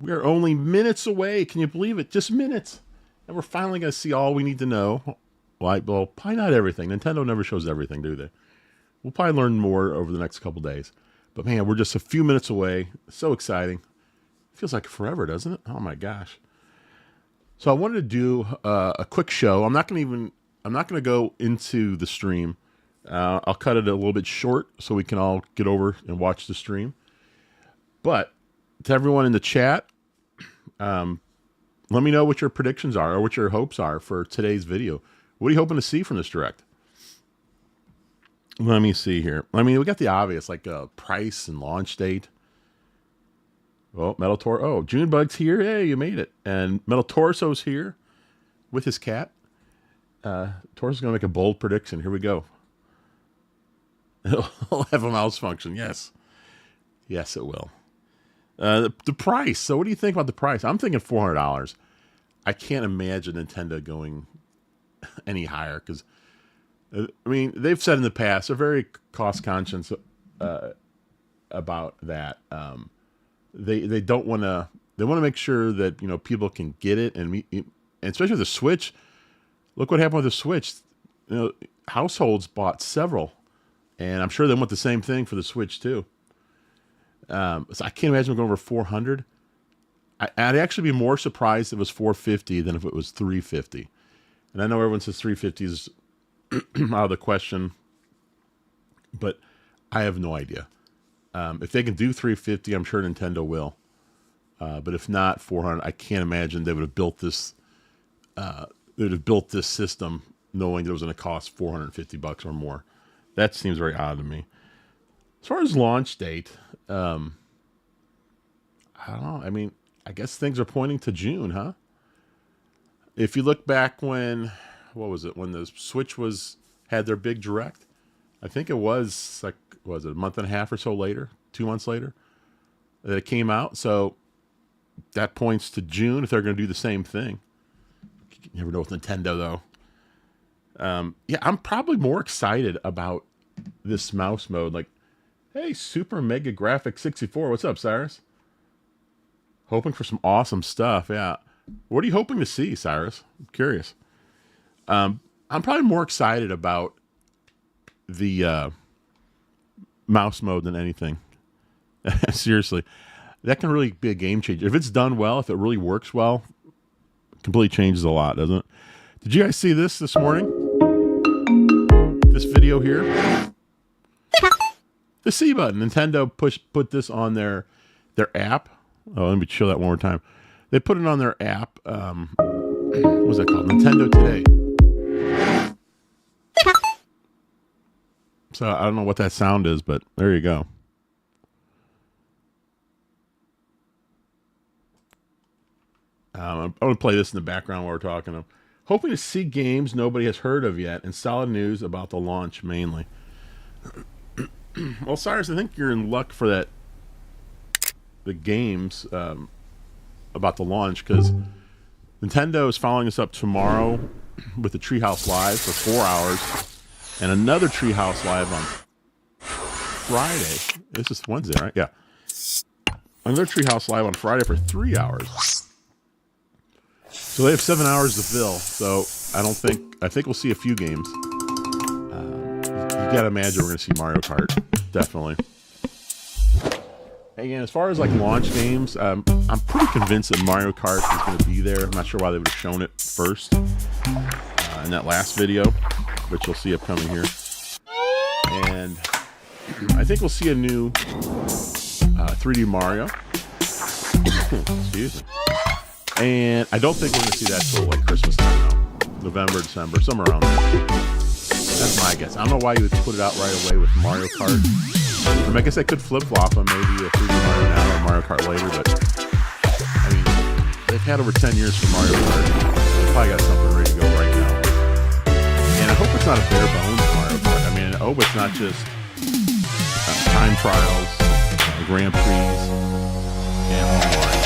We're only minutes away. Can you believe it? Just minutes. And we're finally going to see all we need to know. Well, probably not everything. Nintendo never shows everything, do they? We'll probably learn more over the next couple days. But man, we're just a few minutes away. So exciting. Feels like forever, doesn't it? Oh my gosh. So I wanted to do a quick show. I'm not going to go into the stream. I'll cut it a little bit short so we can all get over and watch the stream. But to everyone in the chat, let me know what your predictions are or what your hopes are for today's video. What are you hoping to see from this Direct? Let me see here. I mean, we got the obvious, like price and launch date. Well, Metal Torso. Oh, Junebug's here. Hey, you made it. And Metal Torso's here with his cat. Torso's going to make a bold prediction. Here we go. It'll have a mouse function. Yes. Yes, it will. The price. So what do you think about the price? I'm thinking $400. I can't imagine Nintendo going any higher because, I mean, they've said in the past they're very cost conscious about that. They don't want to. They want to make sure that people can get it, and especially with the Switch. Look what happened with the Switch. Households bought several, and I'm sure they want the same thing for the Switch too. So I can't imagine going over 400. I'd actually be more surprised if it was 450 than if it was 350. And I know everyone says 350 is out of the question, but I have no idea. If they can do 350, I'm sure Nintendo will. But if not 400, I can't imagine they would have built this. They would have built this system knowing it was going to cost $450 or more. That seems very odd to me. As far as launch date, I don't know. I mean, I guess things are pointing to June, huh? If you look back when the Switch had their big Direct, I think it was a month and a half or so later, 2 months later, that it came out. So that points to June if they're going to do the same thing. You never know with Nintendo, though. Yeah, I'm probably more excited about this mouse mode. Like, hey, Super Mega Graphics 64. What's up, Cyrus? Hoping for some awesome stuff. Yeah. What are you hoping to see, Cyrus? I'm curious. I'm probably more excited about the mouse mode than anything. Seriously. That can really be a game changer. If it's done well, if it really works well, it completely changes a lot, doesn't it? Did you guys see this morning? This video here? The C button. Nintendo put this on their app. Oh, let me show that one more time. They put it on their app. What was that called? Nintendo Today. So I don't know what that sound is, but there you go. I'm going to play this in the background while we're talking. I'm hoping to see games nobody has heard of yet and solid news about the launch mainly. Well, Cyrus, I think you're in luck for that. The games about the launch, because Nintendo is following us up tomorrow with the Treehouse Live for 4 hours and another Treehouse Live on Friday. This is Wednesday, right? Yeah. Another Treehouse Live on Friday for 3 hours. So they have 7 hours to fill. So I think we'll see a few games. You gotta imagine we're gonna see Mario Kart, definitely. Again, as far as like launch games, I'm pretty convinced that Mario Kart is going to be there. I'm not sure why they would have shown it first in that last video, which you'll see upcoming here. And I think we'll see a new 3D Mario. Excuse me. And I don't think we're going to see that till like Christmas time, though. November, December, somewhere around there. That's my guess. I don't know why you would put it out right away with Mario Kart. I guess I could flip-flop on maybe a 3D Mario now or Mario Kart later, but I mean, they've had over 10 years for Mario Kart. They've probably got something ready to go right now. And I hope it's not a bare bones Mario Kart. I mean, I hope it's not just time trials, Grand Prix, and online.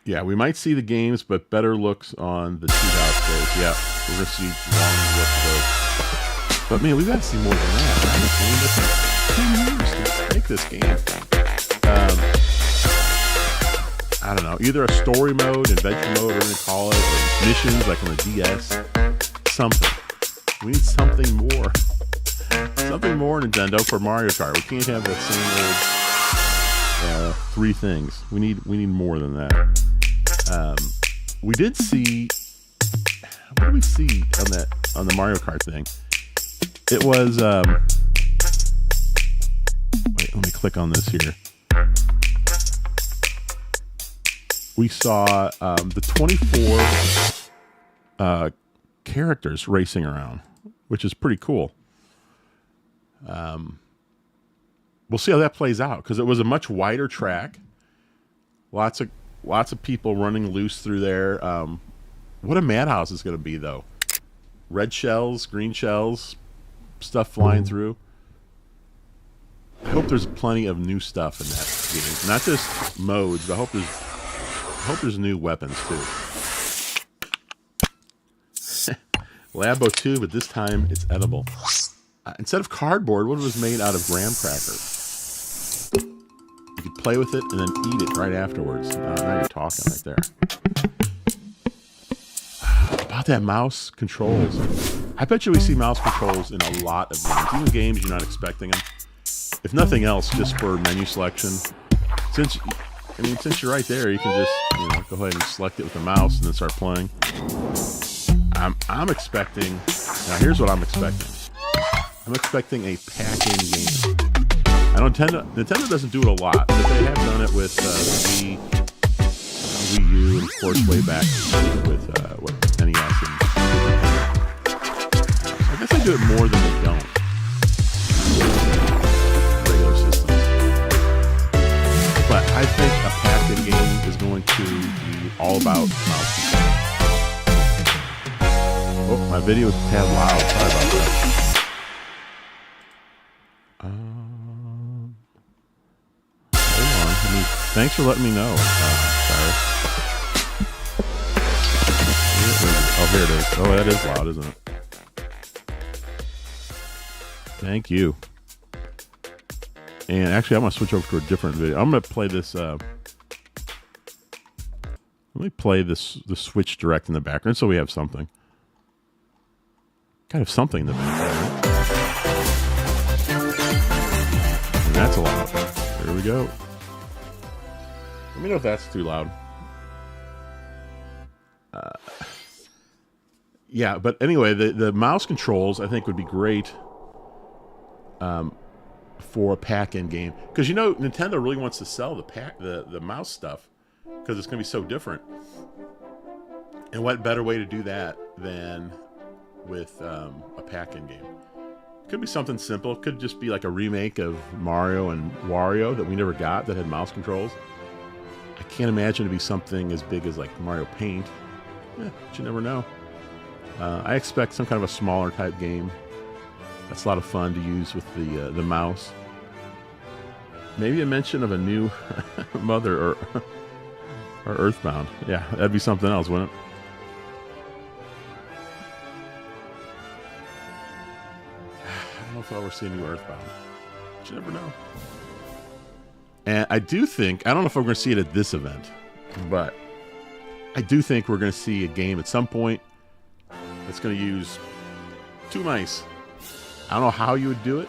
Yeah, we might see the games, but better looks on the Treehouse days. Yeah, we're going to see long lists of those. But man, we've got to see more than that. Right? 10 years to make this game. I don't know, either a story mode, adventure mode, whatever you call it, or missions like on the DS. Something. We need something more. Something more, Nintendo, for Mario Kart. We can't have the same old 3 things. We need more than that. We did see. What did we see on the Mario Kart thing? It was. Wait, let me click on this here. We saw the 24 characters racing around, which is pretty cool. We'll see how that plays out, because it was a much wider track. Lots of people running loose through there. What a madhouse is going to be, though. Red shells, green shells, stuff flying through. I hope there's plenty of new stuff in that game. Not just modes, but I hope there's new weapons, too. Labo 2, but this time it's edible. Instead of cardboard, what was made out of graham crackers? You could play with it and then eat it right afterwards. Now you're talking right there. About that mouse controls. I bet you we see mouse controls in a lot of games. Even games you're not expecting them. If nothing else, just for menu selection. Since you're right there, you can just go ahead and select it with the mouse and then start playing. I'm expecting. Now here's what I'm expecting. I'm expecting a pack-in game. I know Nintendo doesn't do it a lot, but they have done it with Wii U, and of course way back with NES. And I guess they do it more than they don't. Regular systems. But I think a pack-in game is going to be all about mouse control. Oh, my video is a tad loud. Sorry about that. Thanks for letting me know, Cyrus. Oh, here it is. Oh, that is loud, isn't it? Thank you. And actually, I'm going to switch over to a different video. I'm going to play this. Let me play the Switch Direct in the background so we have something. Kind of something in the background. And that's a lot. Here we go. Let me know if that's too loud. Yeah, but anyway, the mouse controls I think would be great for a pack-in game, because Nintendo really wants to sell the mouse stuff because it's going to be so different. And what better way to do that than with a pack-in game? It could be something simple. It could just be like a remake of Mario and Wario that we never got that had mouse controls. I can't imagine it'd be something as big as like Mario Paint. But you never know. I expect some kind of a smaller type game. That's a lot of fun to use with the mouse. Maybe a mention of a new Mother or Earthbound. Yeah, that'd be something else, wouldn't it? I don't know if I'll ever see a new Earthbound. But you never know. And I do think, I don't know if we're going to see it at this event, but I do think we're going to see a game at some point that's going to use 2 mice. I don't know how you would do it.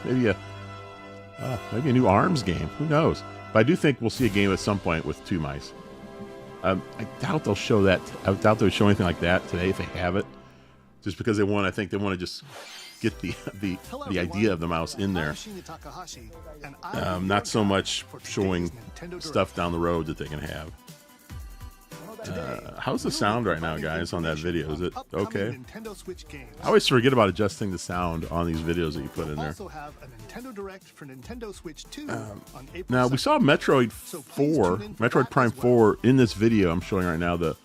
Maybe a new ARMS game. Who knows? But I do think we'll see a game at some point with 2 mice. I doubt they'll show that. I doubt they'll show anything like that today if they have it. Just because I think they want to just get the idea of the mouse in there. Not so much showing stuff down the road that they can have. How's the sound right now, guys, on that video? Is it okay? I always forget about adjusting the sound on these videos that you put in there. Now, we saw Metroid Prime 4 in this video I'm showing right now, the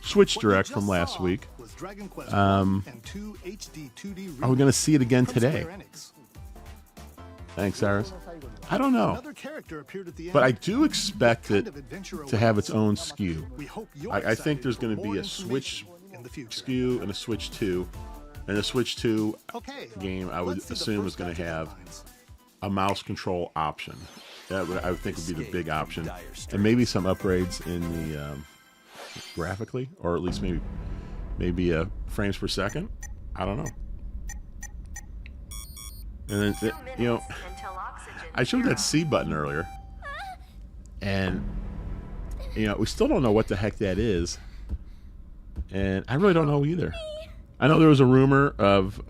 Switch Direct from last week. Are we going to see it again today? Thanks, Cyrus. I don't know. But I do expect it to have its own SKU. I think there's going to be a Switch SKU and a Switch 2. And the Switch 2 game, I would assume, is going to have a mouse control option. That would, I would think would be the big option, and maybe some upgrades in the graphically, or at least maybe frames per second. I don't know. And then you know, I showed that C button earlier, and you know we still don't know what the heck that is, and I really don't know either. I know there was a rumor of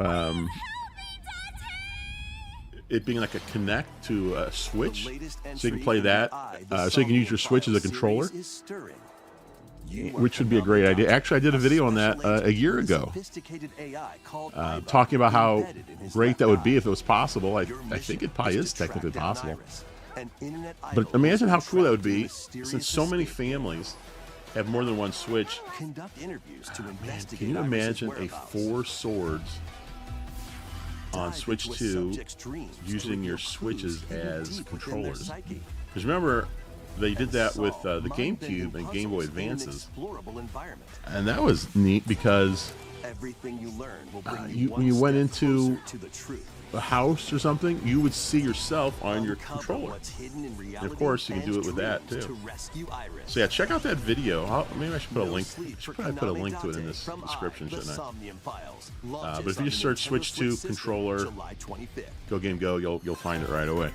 it being like a connect to a Switch, so you can play that, so you can use your Switch as a controller, which would be a great idea. Actually, I did a video on that a year ago, talking about how great that would be if it was possible. I think it probably is technically possible. But imagine how cool that would be, since so many families have more than one Switch. Man, can you imagine a 4 swords on Switch 2 using your Switches as controllers? Because remember, they did that with the GameCube and Game Boy Advances, and that was neat because when you went into a house or something, you would see yourself on your controller, and of course you can do it with that too. So yeah, check out that video. Maybe I should put a link. I should probably put a link to it in this description, shouldn't I? But if you just search Switch 2 controller gogamego, you'll find it right away.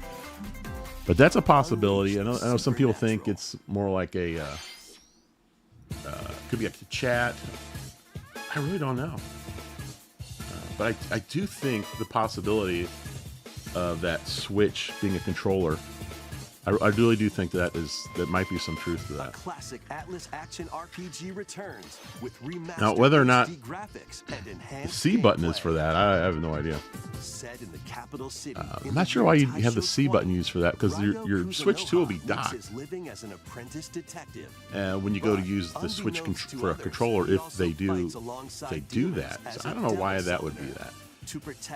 But that's a possibility. I know some people think it's more like a could be like a chat. I really don't know. But I do think the possibility of that Switch being a controller, I really do think that might be some truth to that. Classic Atlas action RPG returns with remastered now, whether or not graphics and enhanced the C button is for that, I have no idea. Set in the capital city, I'm not sure why you have the C button used for that, because your Switch 2 will be docked. Living as an apprentice detective. When you go to use the Switch for a controller, if they do that. So I don't know why that would be that.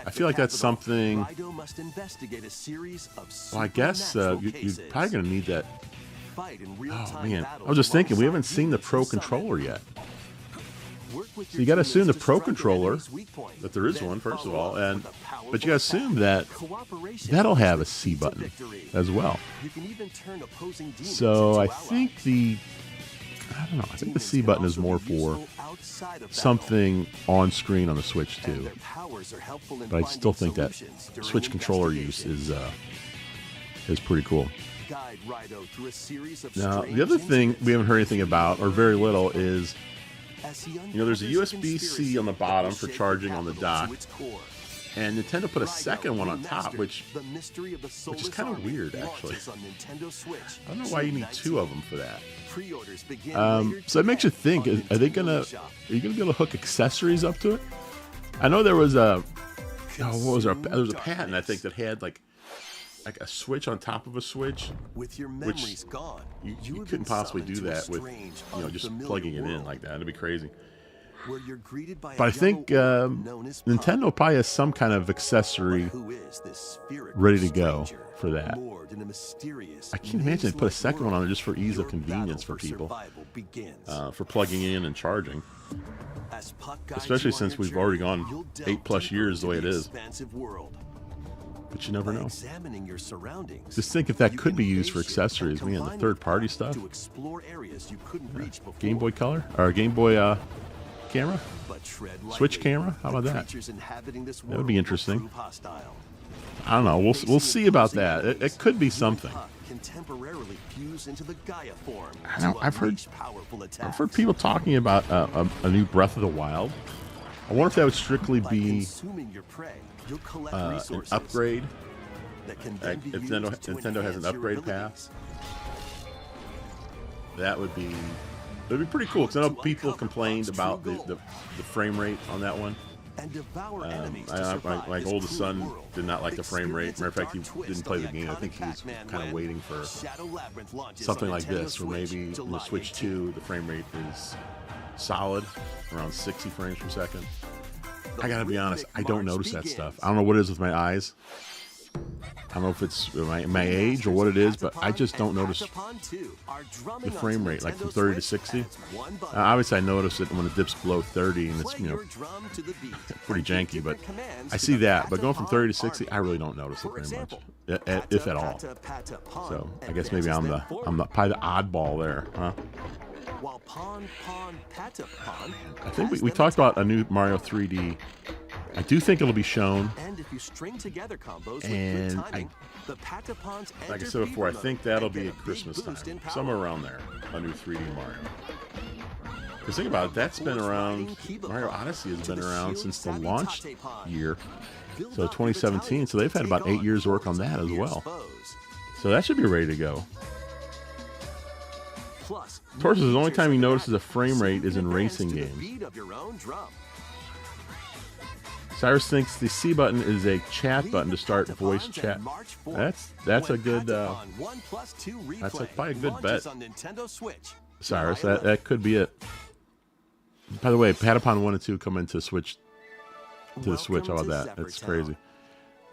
I feel like that's something. Well, I guess you're probably going to need that. Oh man, I was just thinking, we haven't seen the Pro Controller yet. So you got to assume the Pro Controller, that there is one, first of all, but you got to assume that that'll have a C button as well. So I think I don't know. I think the C button is more for something on screen on the Switch too. But I still think that Switch controller use is pretty cool. Now, the other thing we haven't heard anything about, or very little, is there's a USB-C on the bottom for charging on the dock, and Nintendo put a second one on top, which is kind of weird, actually. I don't know why you need 2 of them for that. So it makes you think: are you gonna be able to hook accessories up to it? I know there was there was a patent, I think, that had like a switch on top of a switch, which you couldn't possibly do that with just plugging it in like that. It'd be crazy. But I think Nintendo probably has some kind of accessory ready to go for that. I can't imagine they put a second one on there just for ease of convenience for people, for plugging in and charging. Especially since we've already gone 8+ years the way it is. But you never know. Just think if that could be used for accessories. Man, the third-party stuff. Game Boy Color? Or Game Boy camera? Switch camera? How about that? That would be interesting. I don't know. We'll see about that. It could be something. I've heard people talking about a new Breath of the Wild. I wonder if that would strictly be an upgrade. If Nintendo has an upgrade path, it'd be pretty cool. Because I know people complained about the frame rate on that one. My oldest son did not like the frame rate. Matter of fact, he didn't play the game. I think he was kind of waiting for something like this, where maybe in the Switch 2 the frame rate is solid, around 60 frames per second. I gotta be honest, I don't notice that stuff. I don't know what it is with my eyes. I don't know if it's my age or what it is, but I just don't notice the frame rate, like from 30 to 60. Obviously, I notice it when it dips below 30, and it's pretty janky. But I see that. But going from 30 to 60, I really don't notice it very much, if at all. So I guess maybe I'm probably the oddball there, huh? I think we talked about a new Mario 3D. I do think it'll be shown. And if you string together combos and with good timing, the Patapons like I said before, I think that'll be at Christmas time, somewhere around there. A new 3D Mario. Because think about it, that's been around. Mario Odyssey has been around since the launch year, so 2017. So they've had about 8 years to work on that as well. So that should be ready to go. Of course, the only time he notices a frame rate is in racing games. Cyrus thinks the C button is a chat button to start voice chat. That's a good. That's probably a good bet, Cyrus. That could be it. By the way, Patapon 1 and 2 come into Switch to the Switch. How about that? That's crazy.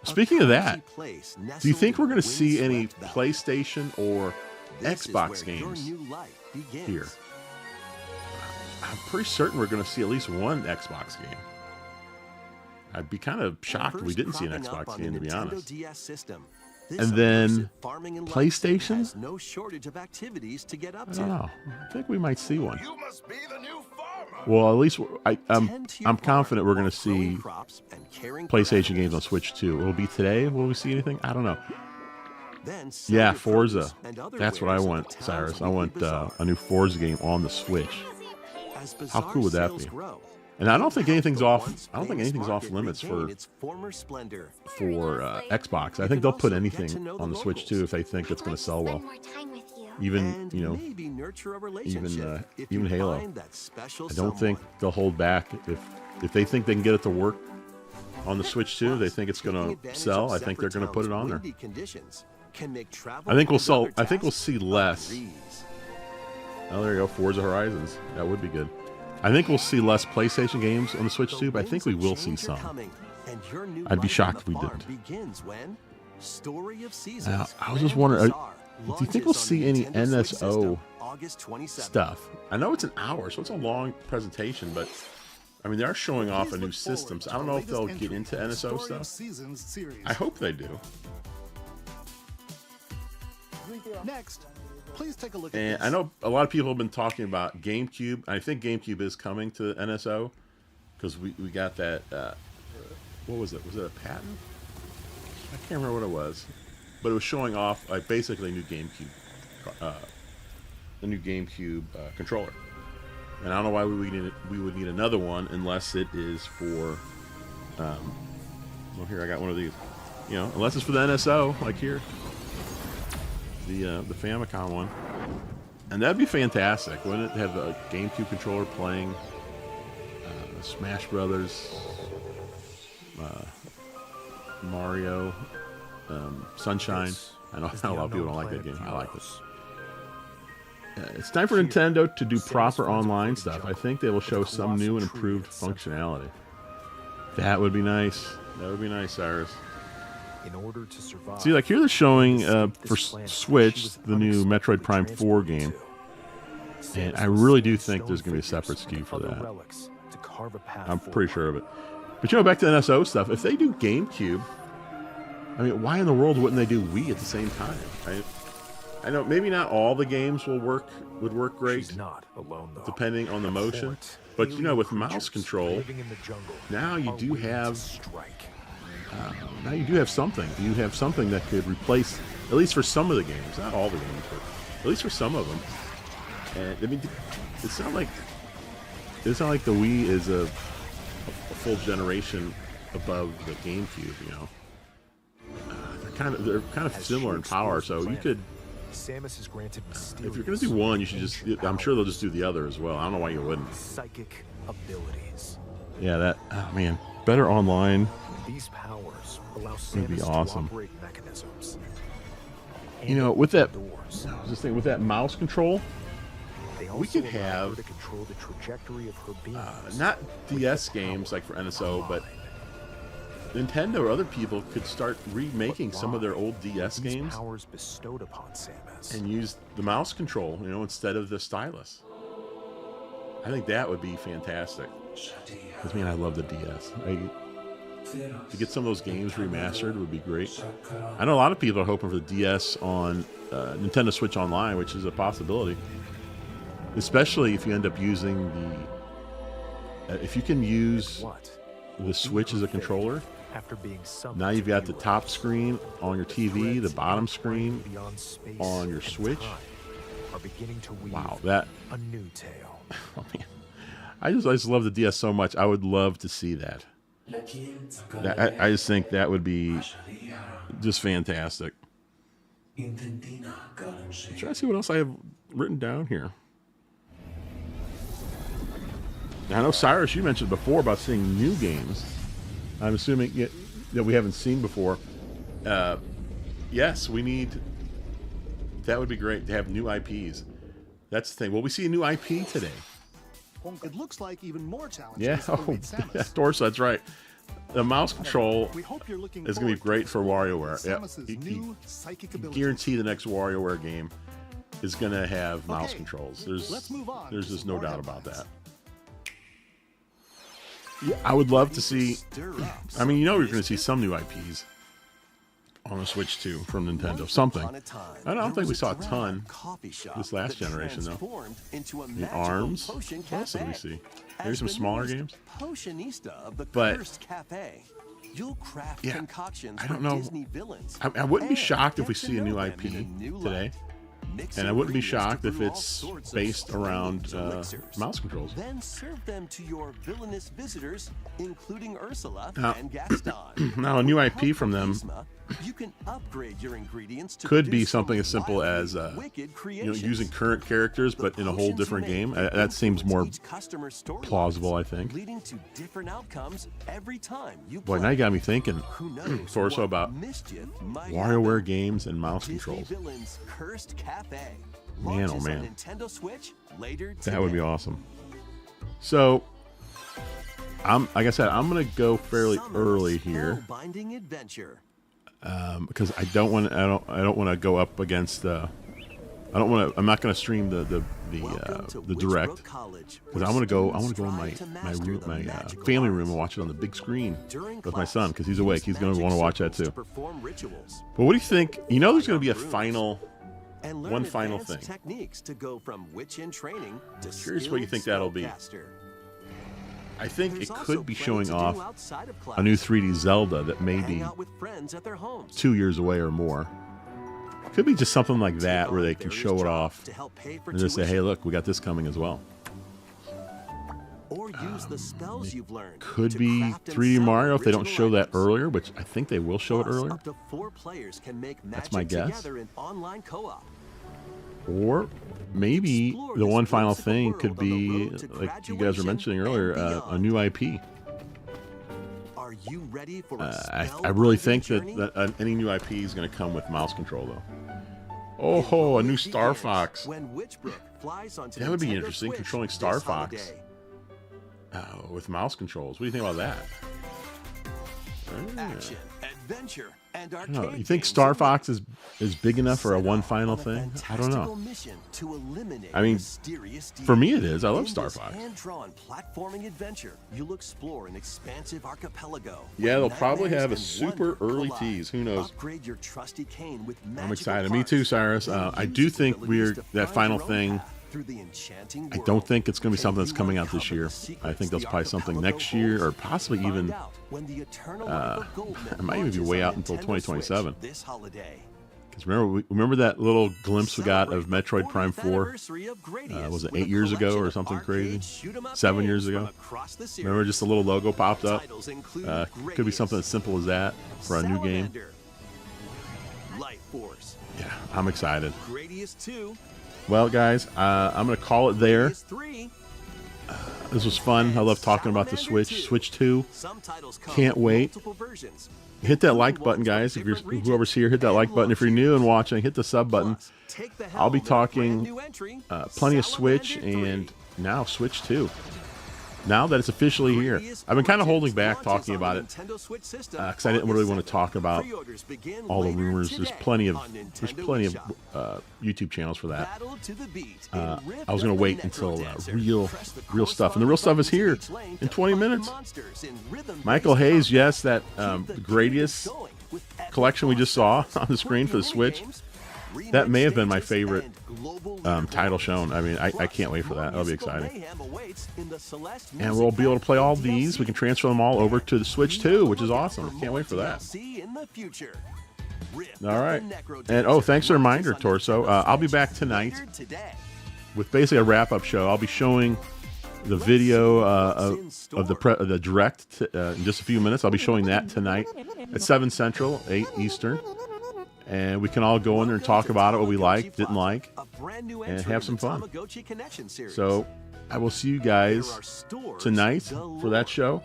Speaking of that, do you think we're going to see any PlayStation or Xbox games here? I'm pretty certain we're going to see at least one Xbox game. I'd be kind of shocked if we didn't see an Xbox game, to be honest. And then PlayStation? No shortage of activities to get up I to. don't know. I think we might see one. Well, at least I'm confident we're going to see PlayStation games on Switch too. Will it be today? Will we see anything? I don't know. Yeah, Forza. That's what I want, Cyrus. I want a new Forza game on the Switch. How cool would that be? And I don't think anything's off. I don't think anything's off limits for Xbox. I think they'll put anything on the Switch too if they think it's going to sell well. Even even Halo. I don't think they'll hold back if they think they can get it to work on the Switch too. They think it's going to sell. I think they're going to put it on there. I think we'll sell. I think we'll see less. Oh, there you go. Forza Horizons. That would be good. I think we'll see less PlayStation games on the Switch too, but I think we will see some. I'd be shocked if we didn't. Now, I was just wondering, do you think we'll see any NSO stuff? I know it's an hour, so it's a long presentation, but I mean, they are showing off a new system, so I don't know if they'll get into NSO stuff. I hope they do. Next, please take a look at and this. I know a lot of people have been talking about GameCube. I think GameCube is coming to NSO because we got that. What was it? Was it a patent? I can't remember what it was, but it was showing off like basically a new GameCube controller. And I don't know why we would need another one unless it is for. Well, here I got one of these. You know, unless it's for the NSO, like here. The Famicom one, and that'd be fantastic. Wouldn't it have a GameCube controller playing Smash Brothers, Mario, Sunshine? I know a lot of people don't like that game. I like this. It's time for Nintendo to do proper online stuff. I think they will show some new and improved functionality. That would be nice. That would be nice, Cyrus. In order to survive. See, like here they're showing for Switch the new Metroid Prime 4 game, and I really do think there's going to be a separate SKU for that. I'm pretty sure of it. But you know, back to NSO stuff. If they do GameCube, I mean, why in the world wouldn't they do Wii at the same time? Right? I know maybe not all the games would work great, depending on the motion. But you know, with mouse control, now you do have. Now you do have something. You have something that could replace, at least for some of the games, not all the games, but at least for some of them. And I mean, it's not like the Wii is a full generation above the GameCube. You know, they're kind of similar in power. So you could, if you're going to do one, you should just. I'm sure they'll just do the other as well. I don't know why you wouldn't. Psychic abilities. Yeah, that. Oh man, better online. These powers allow Would be Samus awesome. to operate mechanisms. You know, with that, Doors. I was just thinking, with that mouse control, They we also could allow her have to control the trajectory of her beams. not DS games like for NSO, but Nintendo or other people could start remaking some of their old DS These games powers bestowed upon Samus. and use the mouse control, you know, instead of the stylus. I think that would be fantastic. Because, man, I love the DS. To get some of those games remastered would be great. I know a lot of people are hoping for the DS on Nintendo Switch Online, which is a possibility. Especially if you end up using the... if you can use What? the Switch as a controller, After being summoned now you've to got the view top it, screen on your TV, the threads bottom screen beyond space on your and Switch. time are beginning to weave Wow, that... a new tale. Oh, man. I just love the DS so much. I would love to see that. I just think that would be just fantastic. I'm trying to see what else I have written down here. Now, I know, Cyrus, you mentioned before about seeing new games. I'm assuming that we haven't seen before. Yes, we need... That would be great to have new IPs. That's the thing. Will we see a new IP today? It looks like even more challenges. Yeah, await Samus. Dorsa, that's right. The mouse control We hope you're looking is going to be forward great for WarioWare. Samus's Yep. new psychic abilities. Guarantee the next WarioWare game is going to have mouse Okay, controls. let's move on There's to just some no more doubt about headlines. that. Yeah, I would love to see. Stir up I mean, you know, some we're going to see mischief. some new IPs on the Switch 2 from Nintendo. Something. Upon a time, I don't there think we was saw a drama ton coffee shop this last that generation, though. transformed into a The magical arms. potion What else did we cafe. see? Maybe As some the smaller newest games. Potionista of the But- Cursed Cafe. You'll craft Yeah, concoctions I don't for know. Disney villains. I wouldn't be and shocked if get we to see a know new them IP in a new today. light. Mix And I wouldn't be ingredients to shocked if brew all it's sorts of based around strange elixirs. mouse controls. Then serve them to your villainous visitors, including Ursula Now- and Gaston. Now, a new With IP from them Charisma, you can upgrade your ingredients to could be produce something some as simple as wildly wicked you know, creations. using current characters The but in a whole potions you different make game. can That seems more influence each customer's storylines, plausible, I think. leading to different outcomes every time you Boy, play. now you got me thinking. Who knows Torso what about mischief might WarioWare happen. games and mouse Disney controls. Villains Cursed Cafe. Man, oh Launches man. on Nintendo Switch later today. That would be awesome. So, like I said, I'm gonna go fairly Summon's early here spellbinding adventure. because I don't want to go up against. I'm not gonna stream the direct Witchbrook College, because where I want to go students in my strive to master room, the my magical family room arts. and watch it on the big screen During with my class, son because he's awake. He's gonna use want to watch that magic too. circles to perform rituals But what do you think? You know, there's gonna be a Rooms. final. and learn One final advanced thing. techniques to go from witch in training to Curious what you think skilled that'll be. spellcaster. I think There's it also could be plenty showing to do off outside of a new class. 3D Zelda that may Hang be out with friends at their homes. 2 years away or more. Could be just something like that Take where on they can various show it jobs off to help pay for and just say, tuition, "Hey, look, we got this coming as well." or use the spells you've learned. Could to be craft and 3D sell Mario if they don't original show that items. earlier, which I think they will show it Plus, earlier. Up to 4 players can make That's magic my guess. together in online co-op. Or maybe Explore the this one final whimsical thing world could on the be, road to like you guys were graduation mentioning and earlier, a beyond. new IP. Are you ready for a I really spellbinding think journey? that any new IP is going to come with mouse control, though. Oh, ho, a new It Star begins Fox. When Witchbrook flies onto That would be Nintendo interesting, Switch controlling this Star Fox. holiday. With mouse controls. What do you think about that? Action, adventure, and I arcade don't know. You think games Star alike. Fox is big enough for a Set one off final on a thing? I don't fantastical know. mission to eliminate I mean, mysterious for me demons. it is. I love In Star this Fox. hand-drawn platforming adventure, you'll explore an expansive archipelago. Yeah, where they'll probably nightmares have a and super wonder early collide. tease. Who knows? Upgrade your trusty cane with I'm magical excited. Me parts. too, Cyrus. Then I use do its think abilities to that find final your own thing. path through the enchanting I world. don't think it's going to be Can something that's you coming out this uncover year. the secrets I think that's the probably something archipelago next year, or holds? possibly Find even. out when the eternal life of Goldman It might even be launches way on out until Nintendo 2027. Switch this holiday. Because remember that little glimpse we got of Celebrate the Metroid Prime 40th 4? anniversary of Gradius Was it with a 8 years ago collection or of something arcade crazy? shoot-'em-up 7 games years from ago? across the series. Remember just a little logo popped up? Titles include Could be Gradius, something as simple as that for a new game. Salamander, Light Force, Yeah, I'm excited. Gradius 2, Well, guys, I'm going to call it there. Gradius 3. This was fun. I love talking about the Salamander Switch. 2. Switch 2. Some titles come Can't with wait. multiple versions. Hit that New like ones button, from guys. If you're different whoever's here, hit that regions like and button. If you're launch new and years. watching, hit the sub button. Plus, take the I'll be helm of talking brand new entry, plenty of Switch Salamander 3. and now Switch 2. now that it's officially here. I've been kind of holding back talking about it because I didn't really want to talk about all the rumors. There's plenty of YouTube channels for that. I was going to wait until real stuff, and the real stuff is here in 20 minutes. Michael Hayes, yes, that Gradius collection we just saw on the screen for the Switch. That may have been my favorite title shown. I mean, I can't wait for that. That'll be exciting. And we'll be able to play all these. We can transfer them all over to the Switch too, which is awesome. Can't wait for that. All right. And oh, thanks for the reminder, Torso. I'll be back tonight with basically a wrap-up show. I'll be showing the video of the Direct in just a few minutes. I'll be showing that tonight at 7 Central, 8 Eastern. And we can all go in there and talk about it, what we liked, didn't like, and have some fun. So I will see you guys tonight for that show.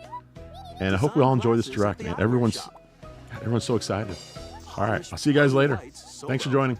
And I hope we all enjoy this Direct, man. Everyone's so excited. All right. I'll see you guys later. Thanks for joining.